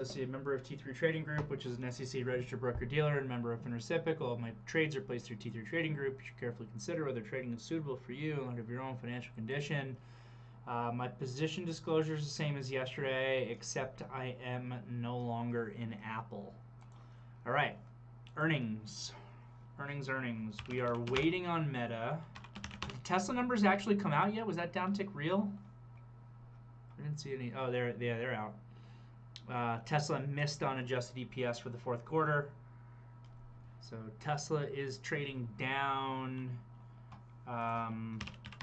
a member of T3 Trading Group, which is an SEC registered broker-dealer and member of FINRA/SIPC. All of my trades are placed through T3 Trading Group. You should carefully consider whether trading is suitable for you in light of your own financial condition. My position disclosure is the same as yesterday, except I am no longer in Apple. All right, earnings. We are waiting on Meta. Did the Tesla numbers actually come out yet? Was that downtick real? I didn't see any. Oh, they're out. Tesla missed on adjusted EPS for the fourth quarter. So Tesla is trading down.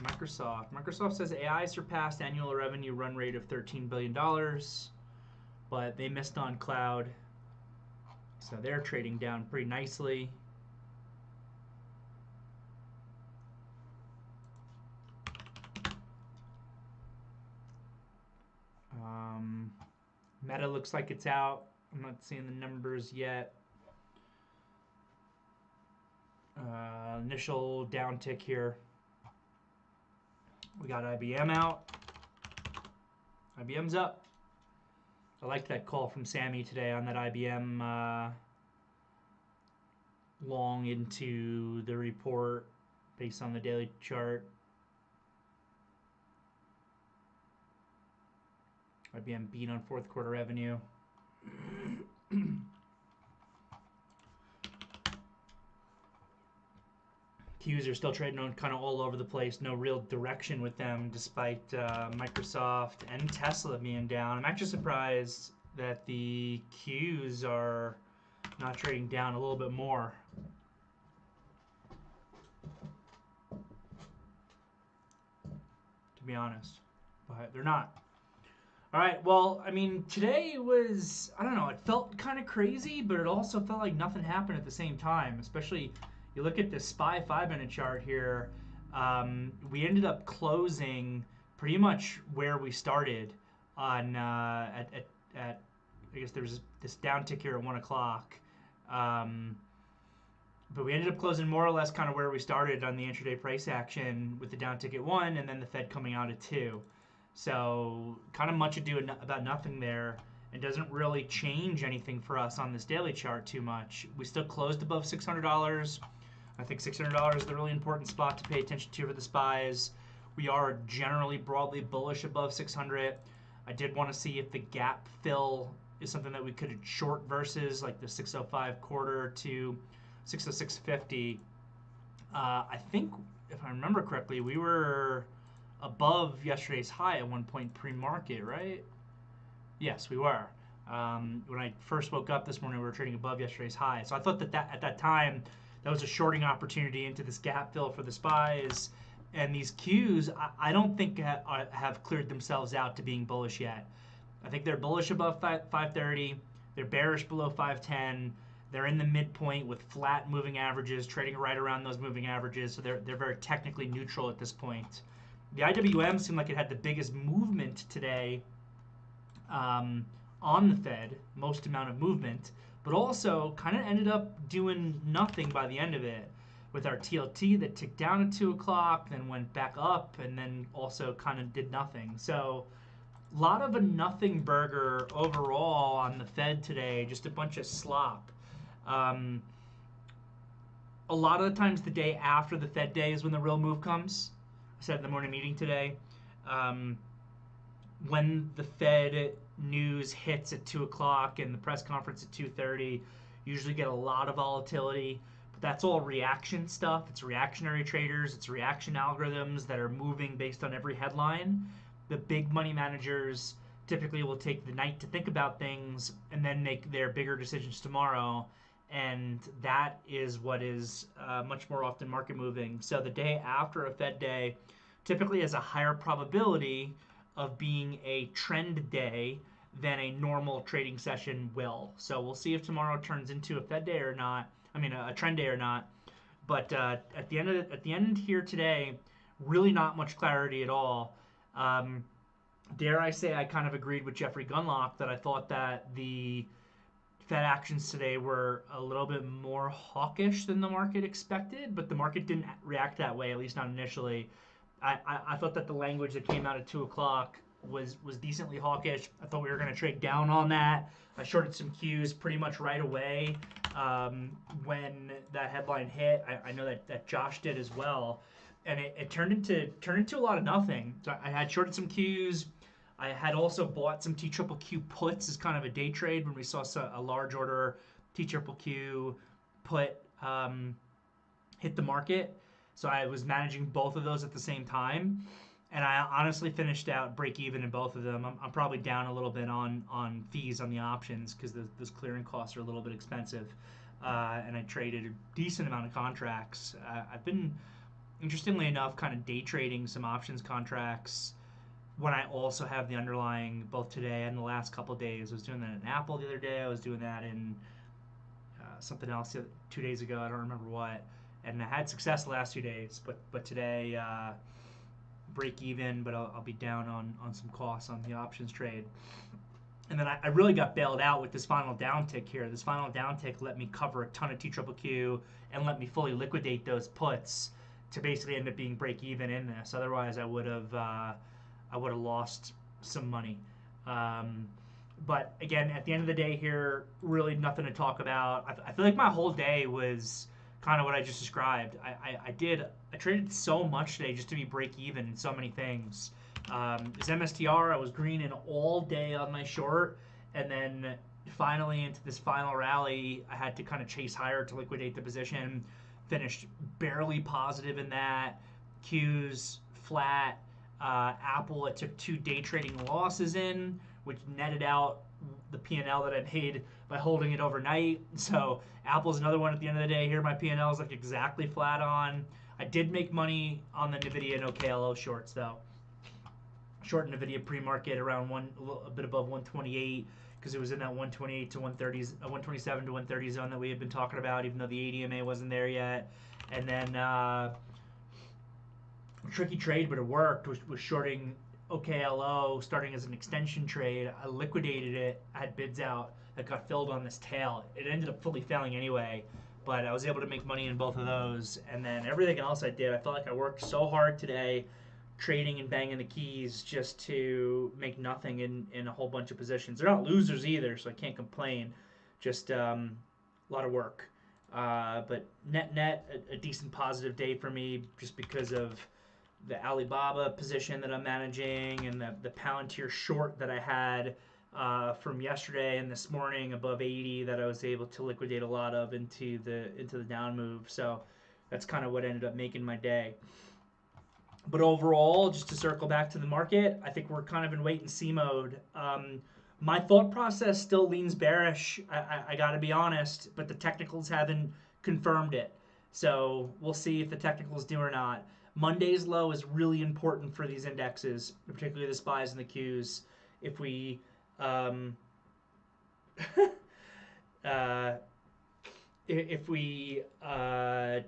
Microsoft says AI surpassed annual revenue run rate of $13 billion, but they missed on cloud. So they're trading down pretty nicely. Meta looks like it's out. I'm not seeing the numbers yet. Initial downtick here. We got IBM out. IBM's up. I liked that call from Sammy today on that IBM long into the report based on the daily chart. IBM beat on fourth quarter revenue. Qs are still trading on kind of all over the place. No real direction with them despite Microsoft and Tesla being down. I'm actually surprised that the Qs are not trading down a little bit more. To be honest. But they're not. All right, well, I mean, today was, I don't know, it felt kind of crazy, but it also felt like nothing happened at the same time, especially you look at the SPY 5-minute chart here. We ended up closing pretty much where we started on I guess there was this downtick here at 1 o'clock. But we ended up closing more or less kind of where we started on the intraday price action with the downtick at 1 and then the Fed coming out at 2. So kind of much ado about nothing there. It doesn't really change anything for us on this daily chart too much. We still closed above $600. I think $600 is the really important spot to pay attention to for the SPYs. We are generally broadly bullish above 600. I did want to see if the gap fill is something that we could short versus like the 605 quarter to 606.50. I think if I remember correctly, we were above yesterday's high at one point pre-market, right? Yes, we were. When I first woke up this morning, we were trading above yesterday's high. So I thought that at that time, that was a shorting opportunity into this gap fill for the SPYs. And these Qs, I don't think have cleared themselves out to being bullish yet. I think they're bullish above 530. They're bearish below 510. They're in the midpoint with flat moving averages, trading right around those moving averages. So they're very technically neutral at this point. The IWM seemed like it had the biggest movement today on the Fed, most amount of movement, but also kind of ended up doing nothing by the end of it with our TLT that ticked down at 2 o'clock, then went back up, and then also kind of did nothing. So a lot of a nothing burger overall on the Fed today, just a bunch of slop. A lot of the times the day after the Fed day is when the real move comes. I said in the morning meeting today, when the Fed news hits at 2 o'clock and the press conference at 2:30, usually get a lot of volatility. But that's all reaction stuff. It's reactionary traders. It's reaction algorithms that are moving based on every headline. The big money managers typically will take the night to think about things and then make their bigger decisions tomorrow. And that is what is much more often market moving. So the day after a Fed day typically has a higher probability of being a trend day than a normal trading session will. So we'll see if tomorrow turns into a Fed day or not. I mean, a trend day or not. But at the end here today, really not much clarity at all. Dare I say I kind of agreed with Jeffrey Gunlock that I thought that the Fed actions today were a little bit more hawkish than the market expected, but the market didn't react that way, at least not initially. I thought that the language that came out at 2 o'clock was decently hawkish. I thought we were going to trade down on that. I shorted some Qs pretty much right away when that headline hit. I know that Josh did as well, and it turned into a lot of nothing. So I had shorted some Qs. I had also bought some TQQQ puts as kind of a day trade when we saw a large order TQQQ put hit the market. So I was managing both of those at the same time, and I honestly finished out break even in both of them. I'm probably down a little bit on fees on the options because those clearing costs are a little bit expensive, and I traded a decent amount of contracts. I've been, interestingly enough, kind of day trading some options contracts when I also have the underlying both today and the last couple of days. I was doing that in Apple the other day. I was doing that in something else 2 days ago. I don't remember what. And I had success the last 2 days, but today break even, but I'll be down on some costs on the options trade. And then I really got bailed out with this final downtick here. This final downtick let me cover a ton of TQQQ and let me fully liquidate those puts to basically end up being break even in this. Otherwise, I would have lost some money. But again, at the end of the day here, really nothing to talk about. I feel like my whole day was kind of what I just described. I traded so much today just to be break even in so many things. This MSTR, I was green in all day on my short, and then finally into this final rally, I had to kind of chase higher to liquidate the position. Finished barely positive in that. Qs flat. Apple, it took 2 day trading losses in, which netted out the P&L that I made by holding it overnight. So Apple's another one at the end of the day here. My P&L is like exactly flat on. I did make money on the NVIDIA and OKLO shorts though. Short NVIDIA pre-market around a bit above 128 because it was in that 128 to 130s, 127 to 130 zone that we had been talking about, even though the ADMA wasn't there yet. And then tricky trade, but it worked. Was shorting OKLO, starting as an extension trade. I liquidated it. I had bids out that got filled on this tail. It ended up fully failing anyway, but I was able to make money in both of those. And then everything else I did, I felt like I worked so hard today, trading and banging the keys just to make nothing in a whole bunch of positions. They're not losers either, so I can't complain. Just a lot of work. But net, a decent positive day for me just because of the Alibaba position that I'm managing and the Palantir short that I had from yesterday and this morning above 80 that I was able to liquidate a lot of into the down move. So that's kind of what ended up making my day. But overall, just to circle back to the market, I think we're kind of in wait and see mode. My thought process still leans bearish. I got to be honest, but the technicals haven't confirmed it. So we'll see if the technicals do or not. Monday's low is really important for these indexes, particularly the SPYs and the Qs. If we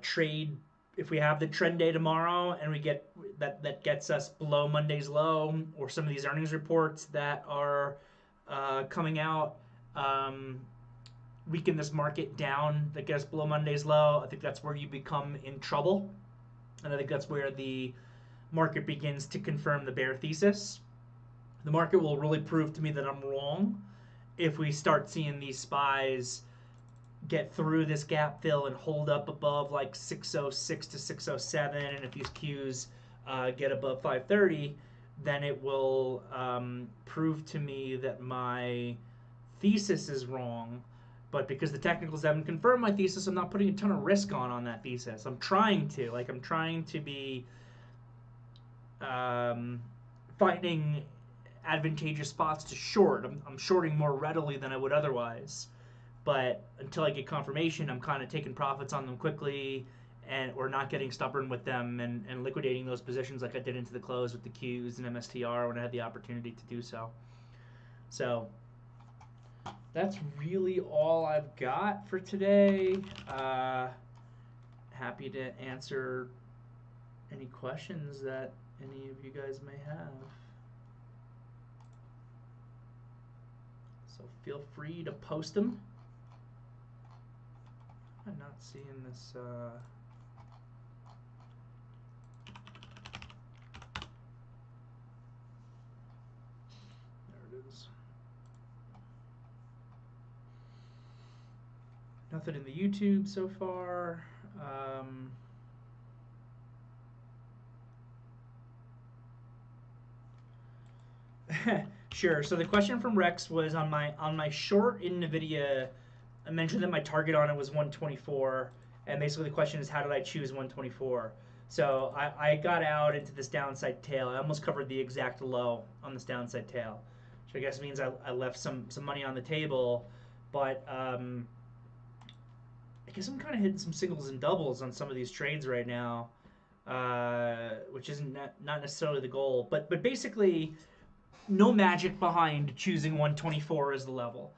trade, if we have the trend day tomorrow and we get that gets us below Monday's low, or some of these earnings reports that are coming out weaken this market down, that gets below Monday's low, I think that's where you become in trouble. And I think that's where the market begins to confirm the bear thesis. The market will really prove to me that I'm wrong if we start seeing these SPYs get through this gap fill and hold up above like 606 to 607, and if these Qs get above 530, then it will prove to me that my thesis is wrong. But because the technicals haven't confirmed my thesis, I'm not putting a ton of risk on that thesis. I'm trying to be finding advantageous spots to short. I'm shorting more readily than I would otherwise. But until I get confirmation, I'm kind of taking profits on them quickly or not getting stubborn with them and liquidating those positions like I did into the close with the Qs and MSTR when I had the opportunity to do so. So that's really all I've got for today. Happy to answer any questions that any of you guys may have. So feel free to post them. I'm not seeing this. Nothing in the YouTube so far. Sure. So the question from Rex was on my short in NVIDIA. I mentioned that my target on it was 124, and basically the question is how did I choose 124? So I got out into this downside tail. I almost covered the exact low on this downside tail, which I guess means I left some money on the table, but I guess I'm kind of hitting some singles and doubles on some of these trades right now, which isn't not necessarily the goal, but basically no magic behind choosing 124 as the level.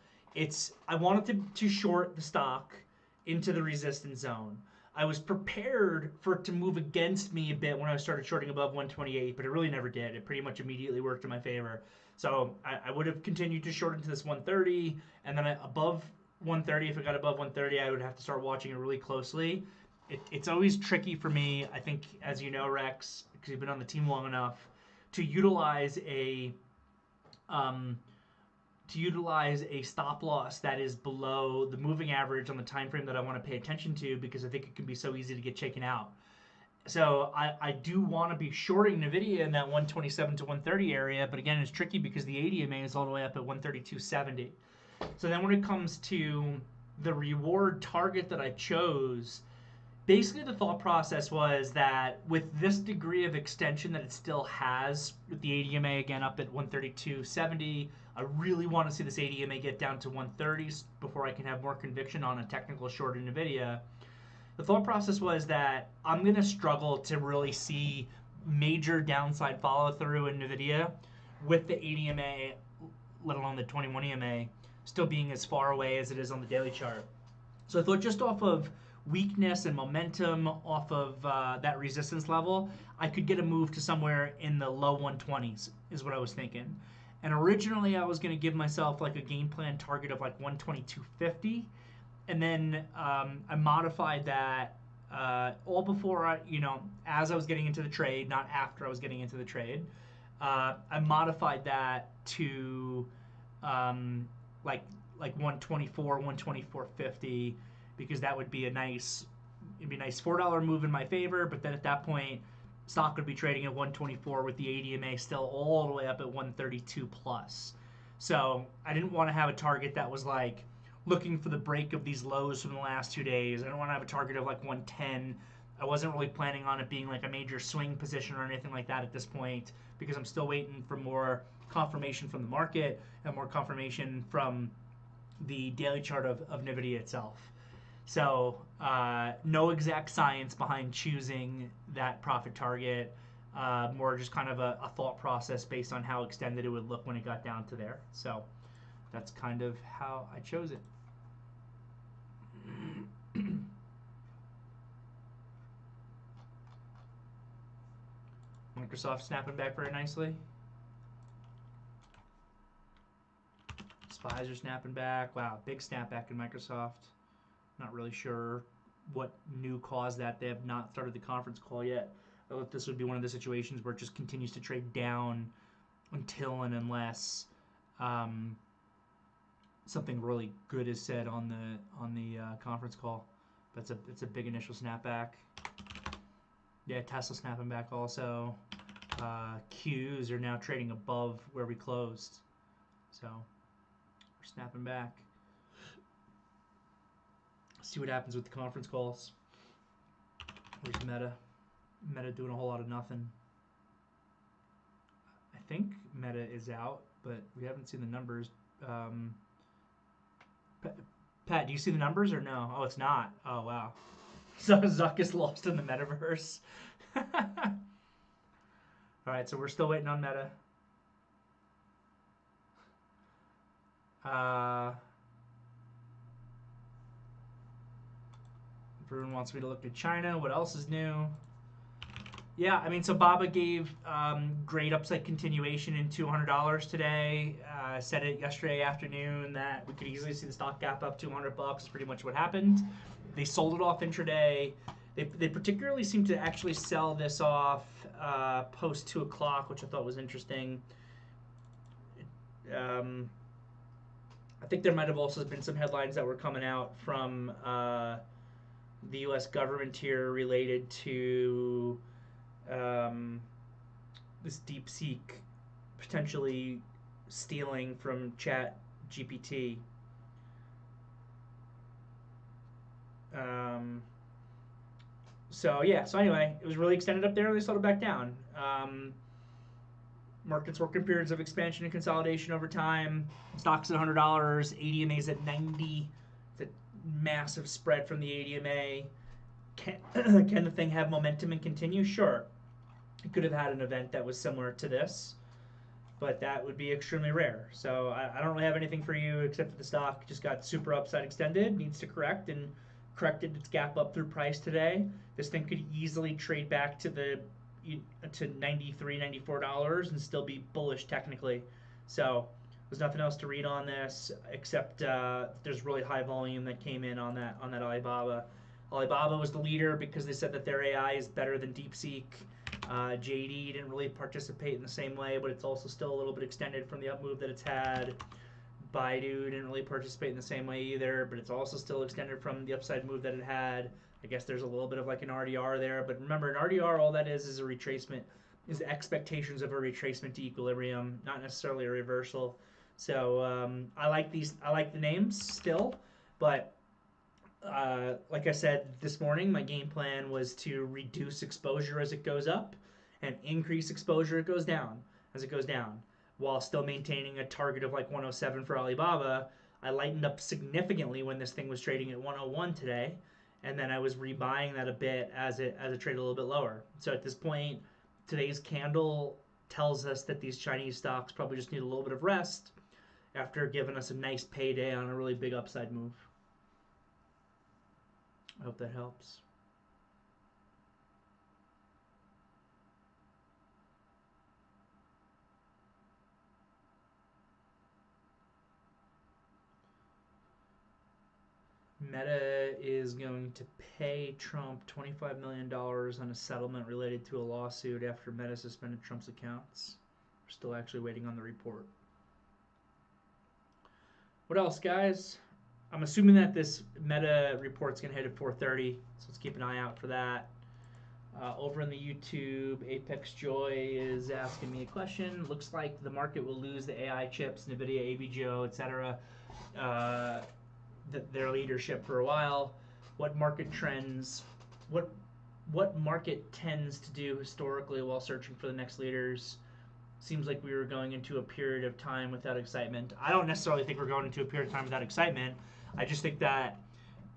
I wanted to short the stock into the resistance zone. I was prepared for it to move against me a bit when I started shorting above 128, but it really never did. It pretty much immediately worked in my favor. So I would have continued to short into this 130, and then above 130, if it got above 130, I would have to start watching it really closely. It's always tricky for me, I think, as you know, Rex, because you've been on the team long enough, to utilize a stop loss that is below the moving average on the time frame that I want to pay attention to, because I think it can be so easy to get shaken out. So I do want to be shorting NVIDIA in that 127 to 130 area, but again, it's tricky because the ADMA is all the way up at 132.70. So then when it comes to the reward target that I chose, basically the thought process was that with this degree of extension that it still has, with the ADMA again up at 132.70, I really want to see this ADMA get down to 130s before I can have more conviction on a technical short in NVIDIA. The thought process was that I'm going to struggle to really see major downside follow through in NVIDIA with the ADMA, let alone the 21 EMA, still being as far away as it is on the daily chart. So I thought just off of weakness and momentum off of that resistance level, I could get a move to somewhere in the low 120s is what I was thinking. And originally I was going to give myself like a game plan target of like 122.50, and then I modified that all before as I was getting into the trade, not after I was getting into the trade. I modified that to like 124, 124.50, because that would be a nice $4 move in my favor. But then at that point, stock would be trading at 124 with the ADMA still all the way up at 132 plus. So I didn't want to have a target that was like looking for the break of these lows from the last 2 days. I don't want to have a target of like 110. I wasn't really planning on it being like a major swing position or anything like that at this point, because I'm still waiting for more confirmation from the market and more confirmation from the daily chart of NVIDIA itself. So no exact science behind choosing that profit target, more just kind of a thought process based on how extended it would look when it got down to there. So that's kind of how I chose it. Microsoft snapping back very nicely. Supervisor snapping back. Wow, big snapback in Microsoft. Not really sure what new caused that. They have not started the conference call yet. I thought this would be one of the situations where it just continues to trade down until and unless something really good is said on the conference call. But it's a big initial snapback. Yeah, Tesla snapping back also. Qs are now trading above where we closed, so we're snapping back. See what happens with the conference calls. Where's Meta? Meta doing a whole lot of nothing. I think Meta is out, but we haven't seen the numbers. Pat, do you see the numbers or no? Oh, it's not. Oh, wow. So Zuck is lost in the metaverse. All right, so we're still waiting on Meta. Everyone wants me to look at China. What else is new? Yeah, I mean, so Baba gave great upside continuation in $200 today. Said it yesterday afternoon that we could easily see the stock gap up $200. Is pretty much what happened. They sold it off intraday. They particularly seem to actually sell this off post 2 o'clock, which I thought was interesting. I think there might have also been some headlines that were coming out from the U.S. government here related to this DeepSeek potentially stealing from Chat GPT. So anyway, it was really extended up there and they settled back down. Markets working periods of expansion and consolidation over time. Stocks at $100, ADMA's at 90. It's a massive spread from the ADMA. Can the thing have momentum and continue? Sure. It could have had an event that was similar to this, but that would be extremely rare. So I don't really have anything for you except that the stock just got super upside extended, needs to correct, and corrected its gap up through price today. This thing could easily trade back to $93, $94 and still be bullish technically. So there's nothing else to read on this except there's really high volume that came in on that Alibaba. Alibaba was the leader because they said that their AI is better than DeepSeek. JD didn't really participate in the same way, but it's also still a little bit extended from the up move that it's had. Baidu didn't really participate in the same way either, but it's also still extended from the upside move that it had. I guess there's a little bit of like an RDR there, but remember, an RDR, all that is a retracement, is the expectations of a retracement to equilibrium, not necessarily a reversal. So I like the names still, but like I said this morning, my game plan was to reduce exposure as it goes up and increase exposure as it goes down, while still maintaining a target of like 107 for Alibaba. I lightened up significantly when this thing was trading at 101 today, and then I was rebuying that a bit as it traded a little bit lower. So at this point, today's candle tells us that these Chinese stocks probably just need a little bit of rest after giving us a nice payday on a really big upside move. I hope that helps. Meta is going to pay Trump $25 million on a settlement related to a lawsuit after Meta suspended Trump's accounts. We're still actually waiting on the report. What else, guys? I'm assuming that this Meta report's going to hit at 4:30, so let's keep an eye out for that. Over in the YouTube, Apex Joy is asking me a question. Looks like the market will lose the AI chips, NVIDIA, AVGO, etc., their leadership for a while. What market trends, what market tends to do historically while searching for the next leaders? Seems like we were going into a period of time without excitement. I don't necessarily think we're going into a period of time without excitement. I just think that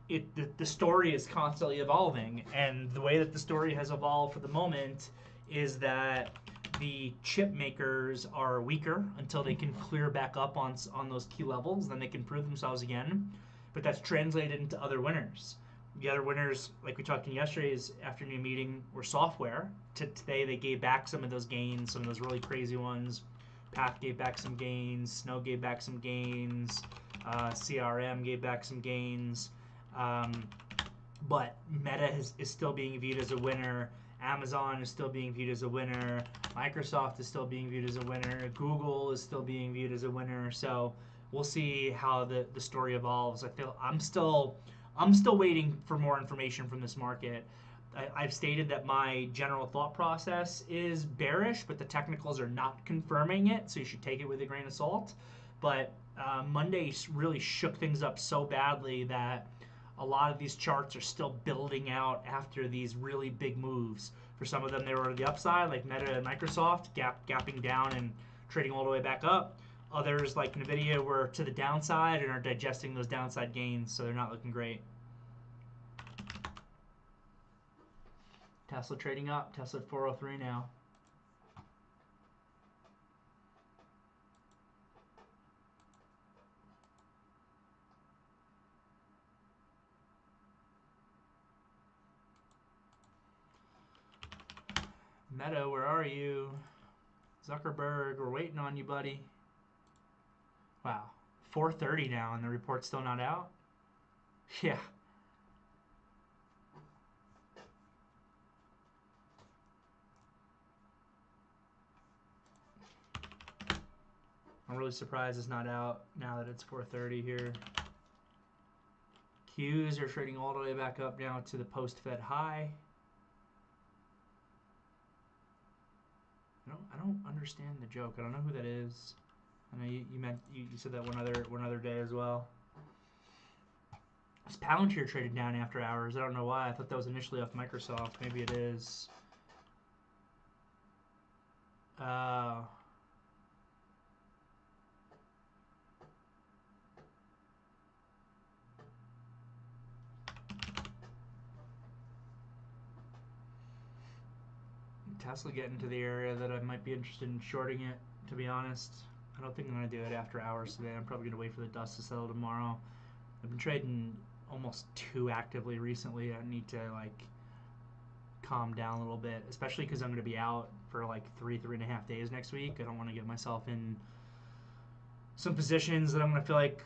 the story is constantly evolving, and the way that the story has evolved for the moment is that the chip makers are weaker until they can clear back up on those key levels, then they can prove themselves again. But that's translated into other winners. The other winners, like we talked in yesterday's afternoon meeting, were software. Today they gave back some of those gains, some of those really crazy ones. Path gave back some gains, Snow gave back some gains, CRM gave back some gains. But Meta is still being viewed as a winner. Amazon is still being viewed as a winner. Microsoft is still being viewed as a winner. Google is still being viewed as a winner. So we'll see how the story evolves. I'm still waiting for more information from this market. I've stated that my general thought process is bearish, but the technicals are not confirming it, so you should take it with a grain of salt. But Monday really shook things up so badly that a lot of these charts are still building out after these really big moves. For some of them, they were on the upside, like Meta and Microsoft, gapping down and trading all the way back up. Others, like NVIDIA, were to the downside and are digesting those downside gains, so they're not looking great. Tesla trading up. Tesla at 403 now. Meta, where are you? Zuckerberg, we're waiting on you, buddy. Wow. 4:30 now and the report's still not out? Yeah. I'm really surprised it's not out now that it's 4:30 here. Qs are trading all the way back up now to the post-Fed high. I don't understand the joke. I don't know who that is. I know you said that one other day as well. This Palantir traded down after hours. I don't know why. I thought that was initially off Microsoft. Maybe it is. Tesla getting to the area that I might be interested in shorting it, to be honest. I don't think I'm going to do it after hours today. I'm probably going to wait for the dust to settle tomorrow. I've been trading almost too actively recently. I need to like calm down a little bit, especially because I'm going to be out for like 3.5 days next week. I don't want to get myself in some positions that I'm going to feel like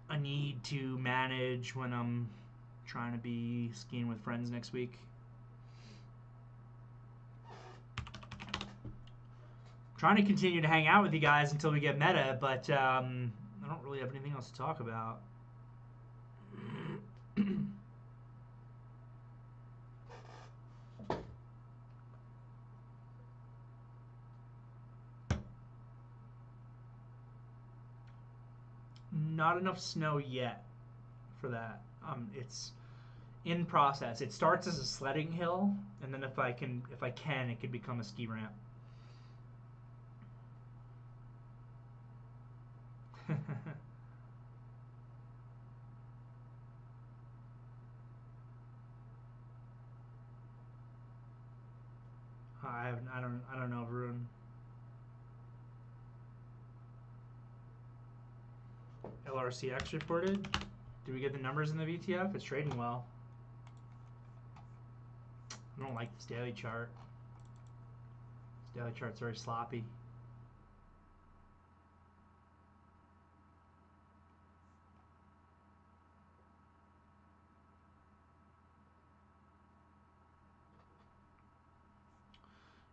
I need to manage when I'm trying to be skiing with friends next week. Trying to continue to hang out with you guys until we get meta, but I don't really have anything else to talk about. Not enough snow yet for that. It's in process. It starts as a sledding hill, and then if I can, it could become a ski ramp. I don't know, Varun. LRCX reported. Do we get the numbers in the VTF? It's trading well. I don't like this daily chart. This daily chart's very sloppy.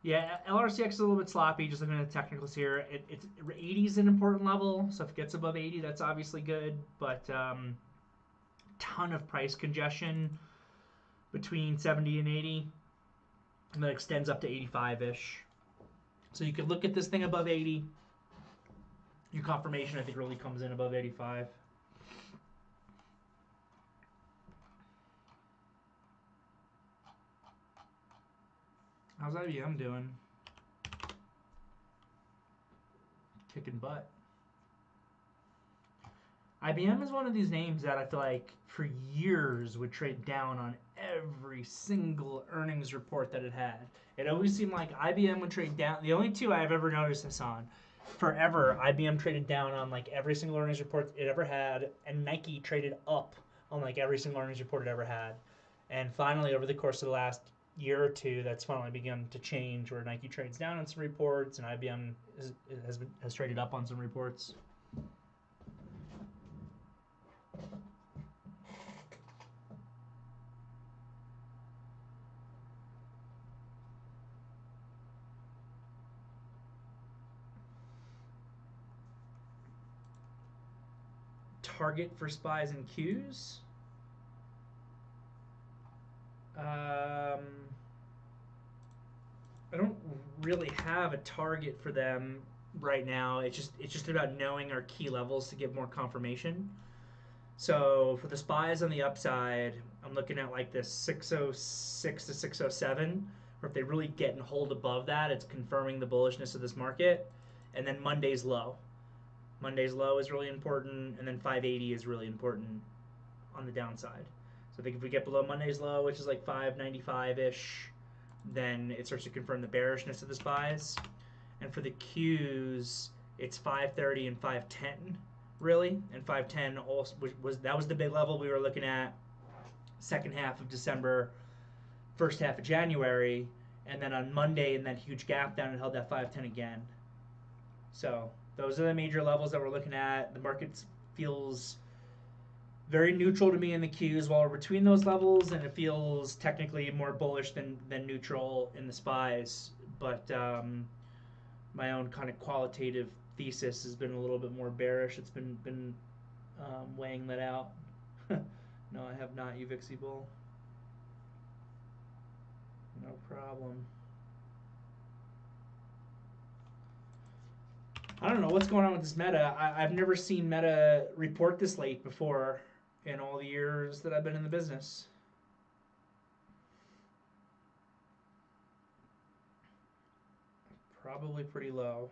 Yeah, LRCX is a little bit sloppy, just looking at the technicals here. 80 is an important level, so if it gets above 80, that's obviously good, but ton of price congestion between 70 and 80, and that extends up to 85-ish. So you could look at this thing above 80. Your confirmation, I think, really comes in above 85. How's IBM doing? Kicking butt. IBM is one of these names that I feel like for years would trade down on every single earnings report that it had. It always seemed like IBM would trade down. The only two I've ever noticed this on, forever, IBM traded down on like every single earnings report it ever had, and Nike traded up on like every single earnings report it ever had. And finally, over the course of the last year or two, that's finally begun to change, where Nike trades down on some reports and IBM has traded up on some reports. Target for spies and Qs. I don't really have a target for them right now. It's just about knowing our key levels to get more confirmation. So for the spies on the upside, I'm looking at like this 606 to 607, or if they really get and hold above that, it's confirming the bullishness of this market. And then Monday's low. Monday's low is really important, and then 580 is really important on the downside. So I think if we get below Monday's low, which is like 595-ish, then it starts to confirm the bearishness of the spies. And for the Qs, it's 530 and 510, really. And 510 also was the big level we were looking at second half of December, first half of January, and then on Monday in that huge gap down, it held that 510 again. So those are the major levels that we're looking at. The market feels very neutral to me in the Qs while we're between those levels, and it feels technically more bullish than neutral in the spies. But my own kind of qualitative thesis has been a little bit more bearish. It's been weighing that out. No, I have not, Uvixi Bull. No problem. I don't know what's going on with this Meta. I've never seen Meta report this late before in all the years that I've been in the business. Probably pretty low.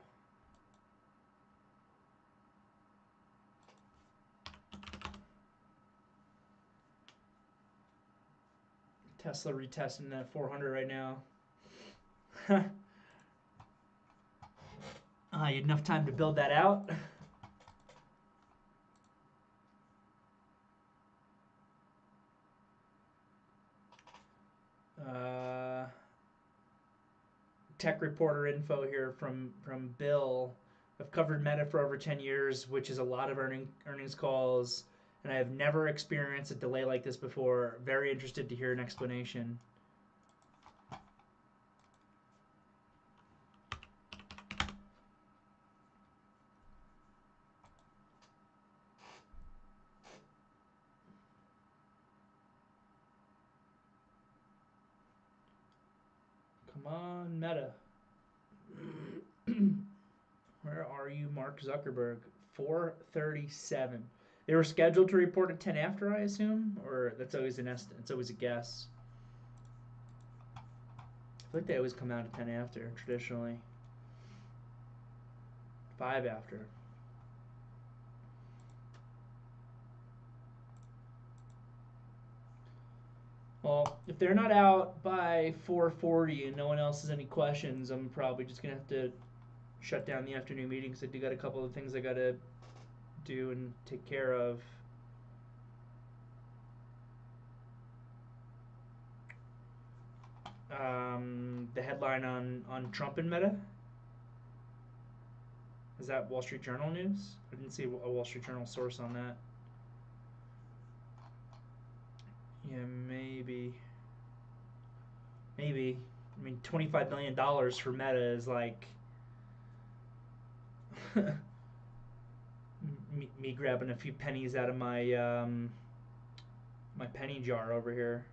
Tesla retesting that 400 right now. You had enough time to build that out. Tech reporter info here from Bill. I've covered Meta for over 10 years, which is a lot of earnings calls, and I have never experienced a delay like this before. Very interested to hear an explanation. Come on, Meta. Where are you, Mark Zuckerberg? 437. They were scheduled to report at 10 after, I assume? Or that's always an estimate. It's always a guess. I feel like they always come out at 10 after, traditionally. 5 after. Well, if they're not out by 4:40 and no one else has any questions, I'm probably just going to have to shut down the afternoon meeting because I do got a couple of things I got to do and take care of. The headline on Trump and Meta? Is that Wall Street Journal news? I didn't see a Wall Street Journal source on that. Yeah, maybe. Maybe. I mean, $25 million for Meta is like me grabbing a few pennies out of my my penny jar over here.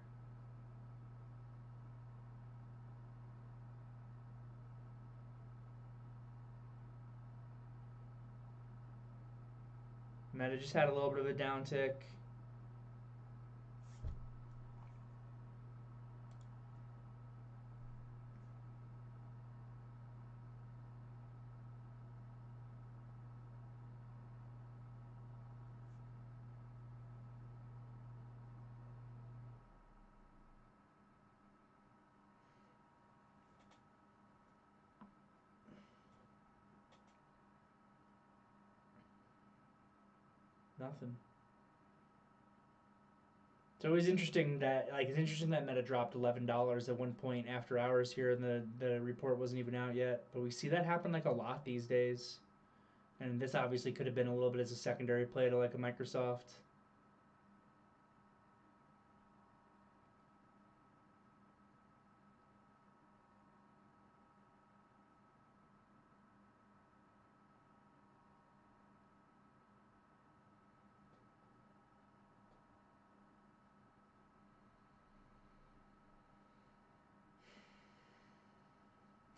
Meta just had a little bit of a downtick. Nothing. It's always interesting that Meta dropped $11 at one point after hours here, and the report wasn't even out yet. But we see that happen like a lot these days, and this obviously could have been a little bit as a secondary play to like a Microsoft.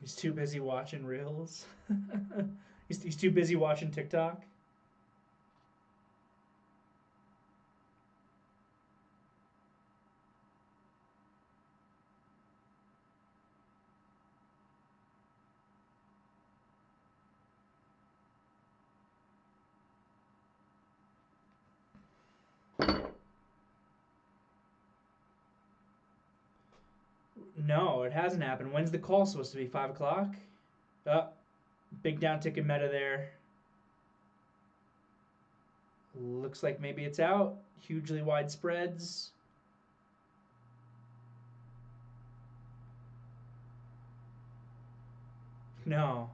He's too busy watching Reels. He's too busy watching TikTok. No, it hasn't happened. When's the call supposed to be? 5 o'clock? Big down ticket Meta there. Looks like maybe it's out. Hugely wide spreads. No.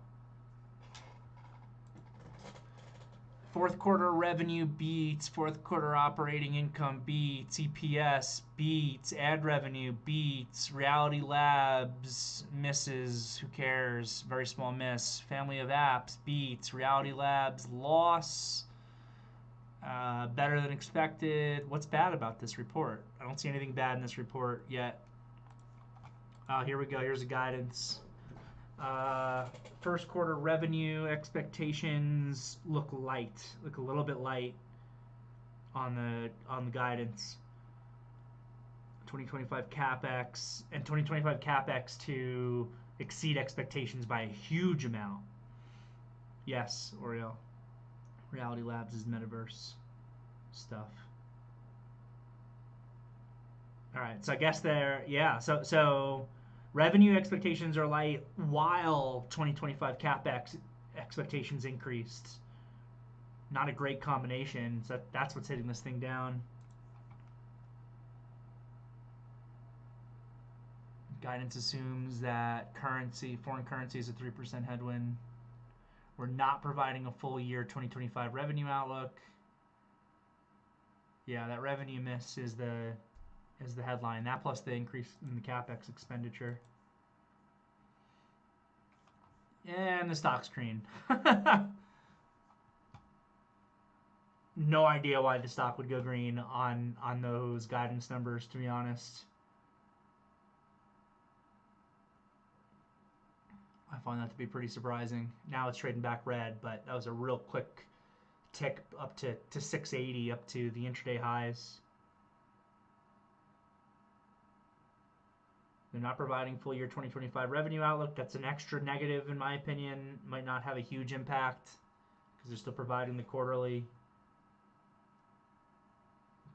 Fourth quarter revenue beats, fourth quarter operating income beats, EPS beats, ad revenue beats, Reality Labs misses, who cares, very small miss. Family of apps beats, Reality Labs loss, better than expected. What's bad about this report? I don't see anything bad in this report yet. Here we go, here's the guidance. First quarter revenue expectations look light, look a little bit light on the guidance. 2025 capex and 2025 capex to exceed expectations by a huge amount. Yes, Oriel. Reality Labs is metaverse stuff. All right, so I guess so revenue expectations are light while 2025 capex expectations increased. Not a great combination. So that's what's hitting this thing down. Guidance assumes that foreign currency is a 3% headwind. We're not providing a full year 2025 revenue outlook. Yeah, that revenue miss is the headline. That plus the increase in the capex expenditure. And the stock screen. No idea why the stock would go green on those guidance numbers, to be honest. I find that to be pretty surprising. Now it's trading back red, but that was a real quick tick up to 680, up to the intraday highs. They're not providing full year 2025 revenue outlook. That's an extra negative in my opinion. Might not have a huge impact because they're still providing the quarterly.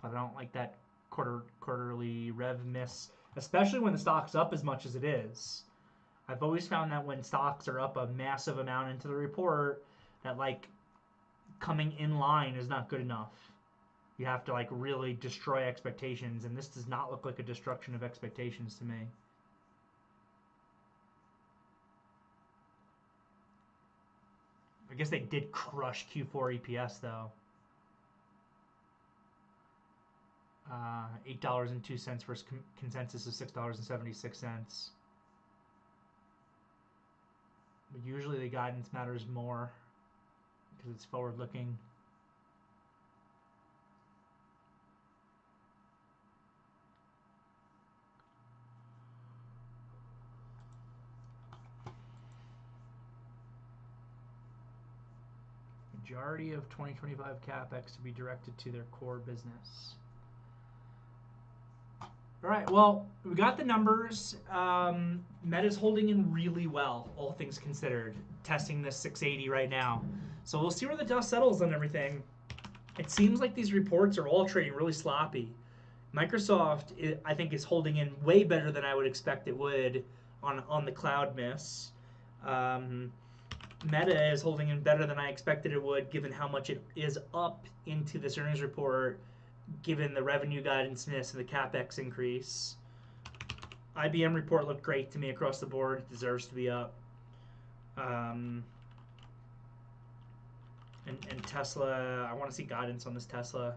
But I don't like that quarterly rev miss, especially when the stock's up as much as it is. I've always found that when stocks are up a massive amount into the report, that like coming in line is not good enough. You have to like really destroy expectations, and this does not look like a destruction of expectations to me. I guess they did crush Q4 EPS though. $8.02 versus consensus of $6.76. But usually the guidance matters more because it's forward-looking. Majority of 2025 capex to be directed to their core business. All right, well, we got the numbers. Meta's holding in really well, all things considered, testing this 680 right now. So we'll see where the dust settles on everything. It seems like these reports are all trading really sloppy. Microsoft, I think, is holding in way better than I would expect it would on the cloud miss. Meta is holding in better than I expected it would, given how much it is up into this earnings report, given the revenue guidance miss and the capex increase. IBM report looked great to me across the board. It deserves to be up. And Tesla, I want to see guidance on this Tesla.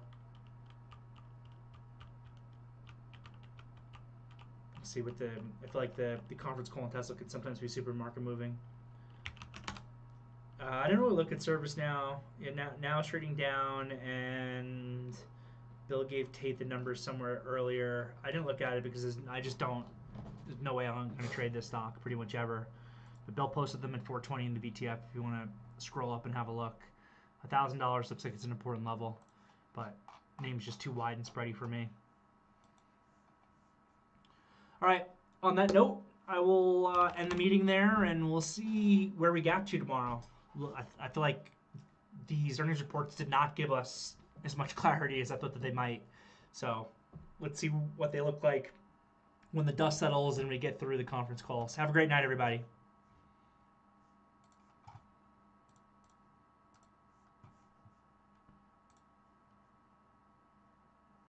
Let's see what I feel like the conference call on Tesla could sometimes be super market moving. I didn't really look at ServiceNow. Yeah, now it's trading down, and Bill gave Tate the numbers somewhere earlier. I didn't look at it because I just don't. There's no way I'm going to trade this stock pretty much ever. But Bill posted them at 420 in the VTF if you want to scroll up and have a look. $1,000 looks like it's an important level, but name's just too wide and spready for me. All right. On that note, I will end the meeting there, and we'll see where we got to tomorrow. I feel like these earnings reports did not give us as much clarity as I thought that they might. So let's see what they look like when the dust settles and we get through the conference calls. Have a great night, everybody.